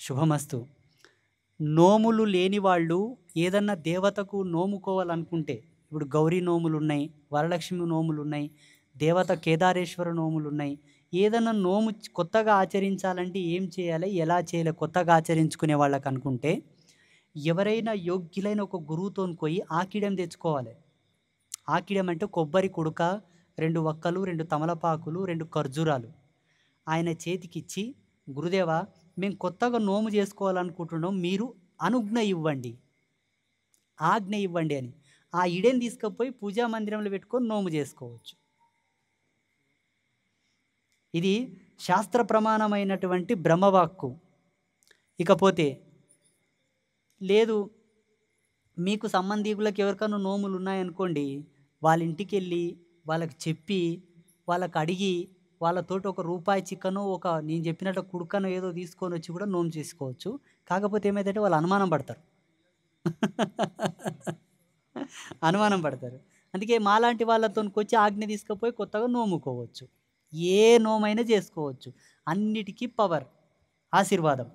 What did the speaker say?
శుభమస్తు. నోములు లేని వాళ్ళు ఏదన్నా దేవతకు నోముకోవాలనుకుంటే, ఇప్పుడు గౌరీ నోములున్నాయి, వరలక్ష్మి నోములున్నాయి, దేవత కేదారేశ్వర నోములున్నాయి. ఏదన్నా నోము కొత్తగా ఆచరించాలంటే ఏం చేయాలి? ఎలా చేయాలి? కొత్తగా ఆచరించుకునే వాళ్ళకనుకుంటే, ఎవరైనా యోగ్యులైన ఒక గురువుతోని పోయి ఆకిడం తెచ్చుకోవాలి. ఆకిడం అంటే కొబ్బరి కుడక, 2 వక్కలు, 2 తమలపాకులు, 2 ఖర్జూరాలు ఆయన చేతికిచ్చి, గురుదేవా మేము కొత్తగా నోము చేసుకోవాలనుకుంటున్నాం. మీరు అనుజ్ఞ ఇవ్వండి, ఆజ్ఞ ఇవ్వండి అని. ఆ ఇడెని తీసుకపోయి పూజా మందిరంలో పెట్టుకొని నోము చేసుకోవచ్చు. ఇది శాస్త్ర ప్రమాణమైనటువంటి బ్రహ్మవాక్కు. ఇకపోతే లేదు మీకు సంబంధీకులకు ఎవరికైనా నోములు ఉన్నాయనుకోండి, వాళ్ళ ఇంటికెళ్ళి వాళ్ళకి చెప్పి, వాళ్ళకి అడిగి, వాళ్ళతోటి ఒక రూపాయి చిక్కనో, ఒక నేను చెప్పినట్టు కుడుకనో ఏదో తీసుకొని వచ్చి కూడా నోము చేసుకోవచ్చు. కాకపోతే ఏమైందంటే వాళ్ళు అనుమానం పడతారు. అనుమానం పడతారు. అందుకే మాలాంటి వాళ్ళతోనికొచ్చి ఆజ్ఞ తీసుకపోయి కొత్తగా నోముకోవచ్చు. ఏ నోమైనా చేసుకోవచ్చు. అన్నిటికీ పవర్, ఆశీర్వాదం.